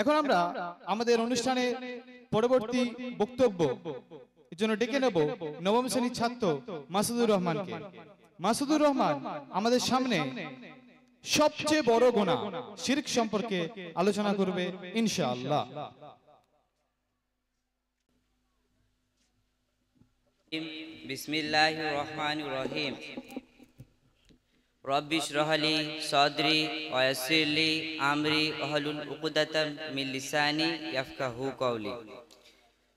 এখন আমরা আমাদের অনুষ্ঠানে পরবর্তী বক্তব্য এর জন্য ডেকে নেব নবম শ্রেণীর ছাত্র মাসুদুর রহমানকে। মাসুদুর রহমান আমাদের সামনে সবচেয়ে বড় গুনাহ শিরক সম্পর্কে আলোচনা করবে ইনশাআল্লাহ। বিসমিল্লাহির রহমানির রহিম। রব্বি ইশরাহ লি সাদরি ওয়া ইয়াসসির লি আমরি ওয়াহলুল উকদাতাম মিন লিসানি ইয়াফকাহু কওলি।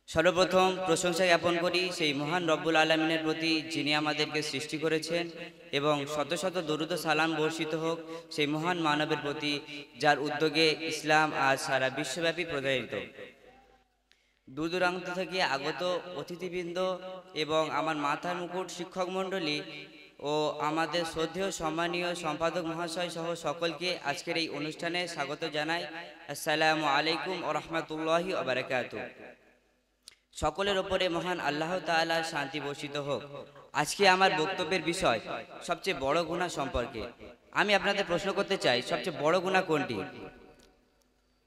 সর্বপ্রথম প্রশংসা জ্ঞাপন করি সেই মহান রব্বুল আলামিনের প্রতি, যিনি আমাদেরকে সৃষ্টি করেছেন, এবং শত শত দরুদ ও সালাম বর্ষিত হোক সেই মহান মানবের প্রতি, যার উদ্যোগে ইসলাম আজ সারা বিশ্বব্যাপী প্রচারিত। দূর দূরান্ত থেকে আগত অতিথিবৃন্দ এবং আমার মাথার মুকুট শিক্ষক মণ্ডলী ও আমাদের শ্রদ্ধেয় সম্মানীয় সম্পাদক মহাশয় সহ সকলকে আজকের এই অনুষ্ঠানে স্বাগত জানাই। আসসালামু আলাইকুম ওয়া রাহমাতুল্লাহি ওয়া বারাকাতুহু। সকলের ওপরে মহান আল্লাহ তাআলার শান্তি বর্ষিত হোক। আজকে আমার বক্তব্যের বিষয় সবচেয়ে বড় গুনাহ সম্পর্কে। আমি আপনাদের প্রশ্ন করতে চাই, সবচেয়ে বড় গুনাহ কোনটি?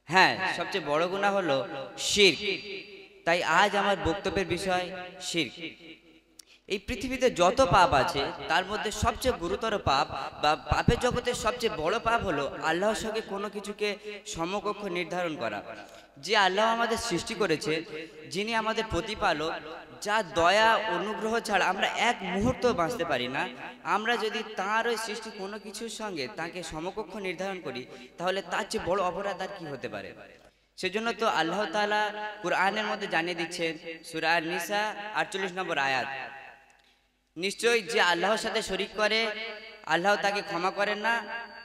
হ্যাঁ, সবচেয়ে বড় গুনাহ হলো শিরক। তাই আজ আমার বক্তব্যের বিষয় শিরক। এই পৃথিবীতে যত পাপ আছে তার মধ্যে সবচেয়ে গুরুতর পাপ বা পাপের জগতের সবচেয়ে বড় পাপ হলো আল্লাহর সঙ্গে কোনো কিছুকে সমকক্ষ নির্ধারণ করা। যে আল্লাহ আমাদের সৃষ্টি করেছে, যিনি আমাদের প্রতিপালক, যার দয়া অনুগ্রহ ছাড়া আমরা এক মুহূর্ত বাঁচতে পারি না, আমরা যদি তাঁর ওই সৃষ্টি কোনো কিছুর সঙ্গে তাকে সমকক্ষ নির্ধারণ করি, তাহলে তার চেয়ে বড় অপরাধ আর কি হতে পারে? সেজন্য তো আল্লাহ তাআলা কুরআনের মধ্যে জানিয়ে দিচ্ছেন, সূরা আন-নিসা 48 নম্বর আয়াত, নিশ্চয়ই যে আল্লাহর সাথে শরীক করে আল্লাহ তাকে ক্ষমা করেন না,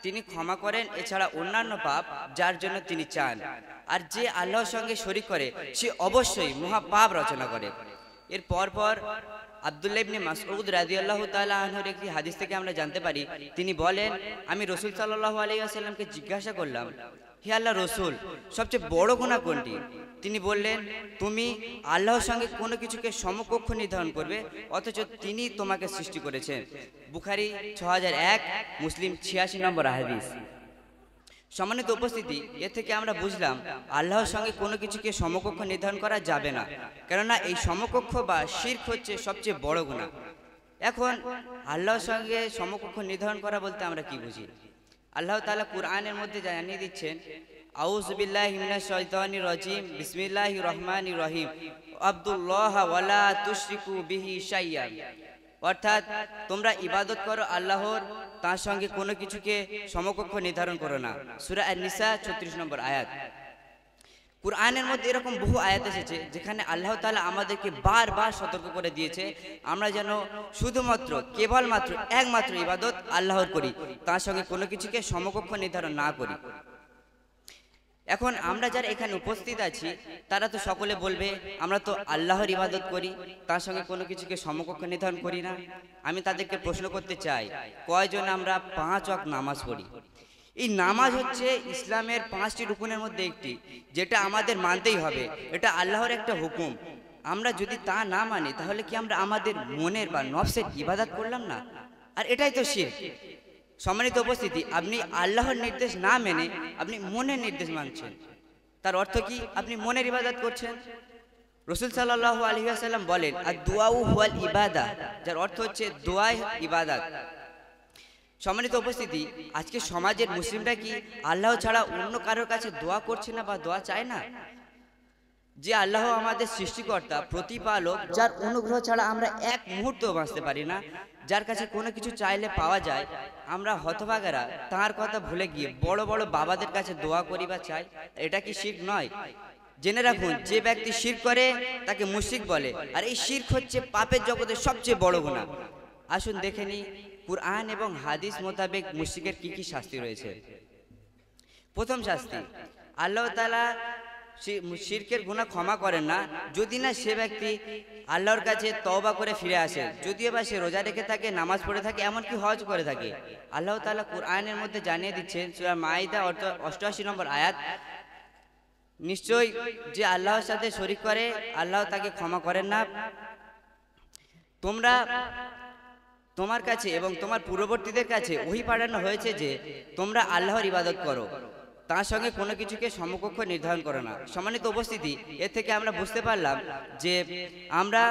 তিনি ক্ষমা করেন এছাড়া অন্যান্য পাপ যার জন্য তিনি চান। আর যে আল্লাহর সঙ্গে শরীক করে সে অবশ্যই মহা পাপ রচনা করে। এর পরপর আব্দুল্লাহ ইবনে মাসউদ রাদিয়াল্লাহু তাআলা আনহুর একটি হাদিস থেকে আমরা জানতে পারি, তিনি বলেন, আমি রাসূল সাল্লাল্লাহু আলাইহি ওয়াসাল্লামকে জিজ্ঞাসা করলাম, হে আল্লাহ রসুল, সবচেয়ে বড় গুনাহ কোনটি? তিনি বললেন, তুমি আল্লাহর সঙ্গে কোনো কিছুকে সমকক্ষ নির্ধারণ করবে অথচ তিনি তোমাকে সৃষ্টি করেছেন। বুখারী 6001, মুসলিম 86 নম্বর হাদিস। সম্মানিত উপস্থিতি, এ থেকে আমরা বুঝলাম আল্লাহর সঙ্গে কোনো কিছুকে সমকক্ষ নির্ধারণ করা যাবে না, কেননা এই সমকক্ষ বা শিরক হচ্ছে সবচেয়ে বড় গুনাহ। এখন আল্লাহর সঙ্গে সমকক্ষ নির্ধারণ করা বলতে আমরা কি বুঝি? আল্লাহ তাআলা কুরআনের মধ্যে জানিয়ে দিচ্ছেন, আউযু বিল্লাহি মিনাশ শাইতানির রাজিম, বিসমিল্লাহির রহমানির রহিম, আব্দুল্লাহ ওয়ালা তুশরিকু বিহি শাইয়্যান। অর্থাৎ তোমরা ইবাদত করো আল্লাহর, তার সঙ্গে কোনো কিছুকে সমকক্ষ নির্ধারণ করো না। সূরা আন-নিসা 36 নম্বর আয়াত। কুরআনের মধ্যে এরকম বহু আয়াত এসেছে যেখানে আল্লাহ তাআলা আমাদেরকে বারবার সতর্ক করে দিয়েছে আমরা যেন শুধুমাত্র কেবলমাত্র একমাত্র ইবাদত আল্লাহর করি, তার সঙ্গে কোনো কিছুকে সমকক্ষ নির্ধারণ না করি। এখন আমরা যারা এখানে উপস্থিত আছি তারা তো সকলে বলবে, আমরা তো আল্লাহর ইবাদত করি, তার সঙ্গে কোনো কিছুকে সমকক্ষ নির্ধারণ করি না। আমি তাদেরকে প্রশ্ন করতে চাই, কয়জন আমরা 5 ওয়াক্ত নামাজ পড়ি? এই নামাজ হচ্ছে ইসলামের 5টি রুকুনের মধ্যে একটি, যেটা আমাদের মানতেই হবে। এটা আল্লাহর একটা হুকুম। আমরা যদি তা না মানি তাহলে কি আমরা আমাদের মনের বা নফসের ইবাদত করলাম না? আর এটাই তো শিরক। সম্মানিত উপস্থিতি, আপনি আল্লাহর নির্দেশ না মেনে আপনি মনের নির্দেশ মানছেন, তার অর্থ কি? আপনি মনের ইবাদত করছেন। রাসূল সাল্লাল্লাহু আলাইহি ওয়াসাল্লাম বলেন, আদ-দুআউ হুয়াল ইবাদা, যার অর্থ হচ্ছে দোয়াই ইবাদত। সম্মানিত উপস্থিতি, আজকে সমাজের মুসলিমরা কি আল্লাহ ছাড়া অন্য কারোর কাছে দোয়া করছে না বা দোয়া চায় না? যে আল্লাহ আমাদের সৃষ্টিকর্তা, প্রতিপালক, যার অনুগ্রহ ছাড়া আমরা এক মুহূর্ত বাঁচতে পারি না, যার কাছে কোনো কিছু চাইলে পাওয়া যায়, আমরা হতভাগারা তাঁর কথা ভুলে গিয়ে বড় বড় বাবাদের কাছে দোয়া করি বা চাই। এটা কি শিরক নয়? জেনে রাখুন, যে ব্যক্তি শিরক করে তাকে মুশরিক বলে, আর এই শিরক হচ্ছে পাপের জগতের সবচেয়ে বড় গুনাহ। আসুন দেখে নিই কুরআন এবং হাদিস মোতাবেক মুশরিকের কি কি শাস্তি রয়েছে। প্রথম শাস্তি, আল্লাহ তাআলা শিরকের গুনাহ ক্ষমা করেন না যদি না সে ব্যক্তি আল্লাহর কাছে তওবা করে ফিরে আসে, যদিও বা সে রোজা রেখে থাকে, নামাজ পড়ে থাকে, এমনকি হজ করে থাকে। আল্লাহ তাআলা কুরআনের মধ্যে জানিয়ে দিচ্ছেন, সূরা মাইদা 88 নম্বর আয়াত, নিশ্চয়ই যে আল্লাহর সাথে শরীক করে আল্লাহ তাকে ক্ষমা করেন না। তোমার কাছে এবং তোমার পূর্ববর্তীদের কাছে ওহী পাঠানো হয়েছে যে তোমরা আল্লাহর ইবাদত করো, তার সঙ্গে কোনো কিছুকে সমকক্ষ নির্ধারণ করে না। সম্মানিত উপস্থিতি, এর থেকে আমরা বুঝতে পারলাম যে আমরা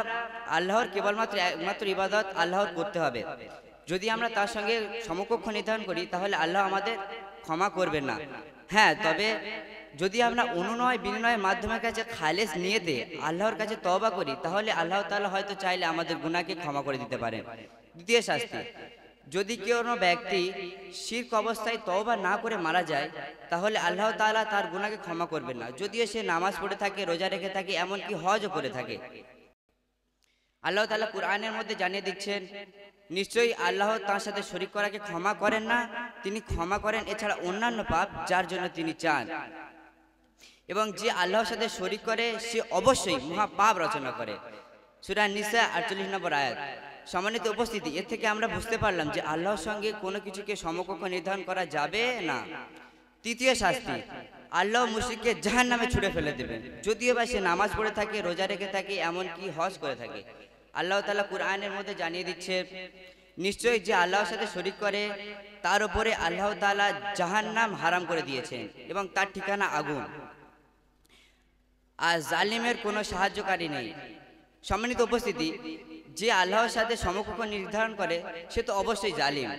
আল্লাহর কেবলমাত্র একমাত্র ইবাদত আল্লাহর করতে হবে। যদি আমরা তার সঙ্গে সমকক্ষ নির্ধারণ করি তাহলে আল্লাহ আমাদের ক্ষমা করবেন না। হ্যাঁ, তবে যদি আমরা অনুনয় বিনয়ের মাধ্যমে কাছে খালেস নিয়েতে আল্লাহর কাছে তওবা করি তাহলে আল্লাহ তাআলা হয়তো চাইলে আমাদের গুনাহকে ক্ষমা করে দিতে পারেন। দ্বিতীয় শাস্তি, যদি কোনো ব্যক্তি শিরক অবস্থায় তওবা না করে মারা যায় তাহলে আল্লাহ তাআলা তার গুনাহকে ক্ষমা করবেন না, যদিও সে নামাজ পড়ে থাকে, রোজা রেখে থাকে, এমনকি হজও করে থাকে। আল্লাহ তাআলা কুরআনের মধ্যে জানিয়ে দিচ্ছেন, নিশ্চয়ই আল্লাহ তার সাথে শরীক করাকে ক্ষমা করেন না, তিনি ক্ষমা করেন এছাড়া অন্যান্য পাপ যার জন্য তিনি চান। এবং যে আল্লাহর সাথে শরীক করে সে অবশ্যই মহা পাপ রচনা করে। সূরা নিসা 48 নম্বর আয়াত। সম্মানিত উপস্থিতি, এর থেকে আমরা বুঝতে পারলাম যে আল্লাহর সঙ্গে কোনো কিছুকে সমকক্ষ নির্ধারণ করা যাবে না। তৃতীয় শাস্তি, আল্লাহ মুশরিককে জাহান্নামে ছুঁড়ে ফেলে দেবেন, যদিও বা সে নামাজ পড়ে থাকে, রোজা রেখে থাকে, এমনকি হজ করে থাকে। আল্লাহ তাআলা কুরআনের মধ্যে জানিয়ে দিচ্ছে, নিশ্চয়ই যে আল্লাহর সাথে শরীক করে তার উপরে আল্লাহ তাআলা জাহান্নাম হারাম করে দিয়েছেন এবং তার ঠিকানা আগুন, আর জালিমের কোনো সাহায্যকারী নেই। সম্মানিত উপস্থিতি, যে আল্লাহর সাথে সমকক্ষ নির্ধারণ করে সে তো অবশ্যই জালিম।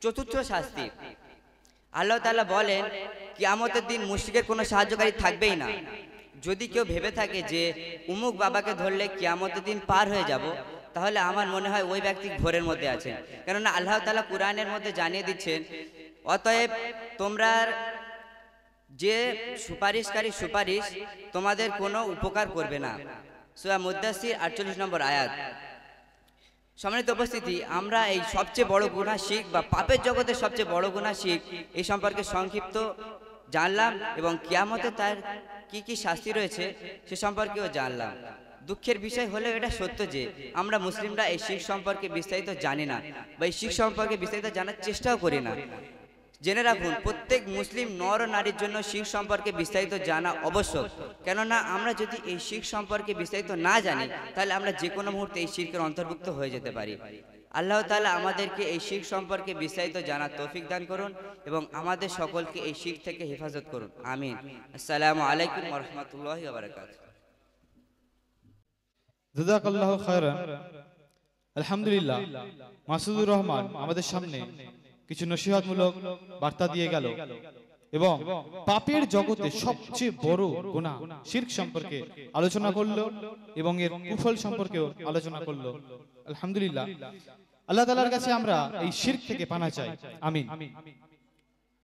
চতুর্থ শাস্তি, আল্লাহ তাআলা বলেন কিয়ামতের দিন মুশরিকের কোনো সাহায্যকারী থাকবেই না। যদি কেউ ভেবে থাকে যে উমুক বাবাকে ধরলে কিয়ামতের দিন পার হয়ে যাব, তাহলে আমার মনে হয় ওই ব্যক্তি ঘোরের মধ্যে আছেন। কেননা আল্লাহ তাআলা কুরআনের মধ্যে জানিয়ে দিচ্ছেন, অতএব তোমরা যে সুপারিশকারী সুপারিশ তোমাদের কোনো উপকার করবে না। সূরা মুদ্দাসসির 48 নম্বর আয়াত। সম্মানিত উপস্থিতি, আমরা এই সবচেয়ে বড় গুনাহ শিরক বা পাপের জগতের সবচেয়ে বড় গুনাহ শিরক এই সম্পর্কে সংক্ষিপ্ত জানলাম এবং কিয়ামতে তার কি কি শাস্তি রয়েছে সে সম্পর্কেও জানলাম। দুঃখের বিষয় হলেও এটা সত্য যে আমরা মুসলিমরা এই শিরক সম্পর্কে বিস্তারিত জানি না বা এই শিরক সম্পর্কে বিস্তারিত জানার চেষ্টাও করি না। জেনে রাখুন, প্রত্যেক মুসলিম নর ও নারীর জন্য শিরক সম্পর্কে বিস্তারিত জানা আবশ্যক। কেননা আমরা যদি এই শিরক সম্পর্কে বিস্তারিত না জানি তাহলে আমরা যে কোনো মুহূর্তে এই শিরকের অন্তর্ভুক্ত হয়ে যেতে পারি। আল্লাহ তাআলা আমাদেরকে এই শিরক সম্পর্কে বিস্তারিত জানার তৌফিক দান করুন এবং আমাদের সকলকে এই শিরক থেকে হেফাজত করুন। আমিন। আসসালামু আলাইকুম ওয়া রাহমাতুল্লাহি ওয়া বারাকাতুহু। জাযাকাল্লাহু খায়রান। আলহামদুলিল্লাহ, মাসুদুর রহমান আমাদের সামনে কিছু নসিহতমূলক বার্তা দিয়ে গেল এবং পাপের জগতে সবচেয়ে বড় গুনাহ শিরক সম্পর্কে আলোচনা করলো এবং এর কুফল সম্পর্কেও আলোচনা করলো। আলহামদুলিল্লাহ, আল্লাহ তাআলার কাছে আমরা এই শিরক থেকে পানাহ চাই। আমিন।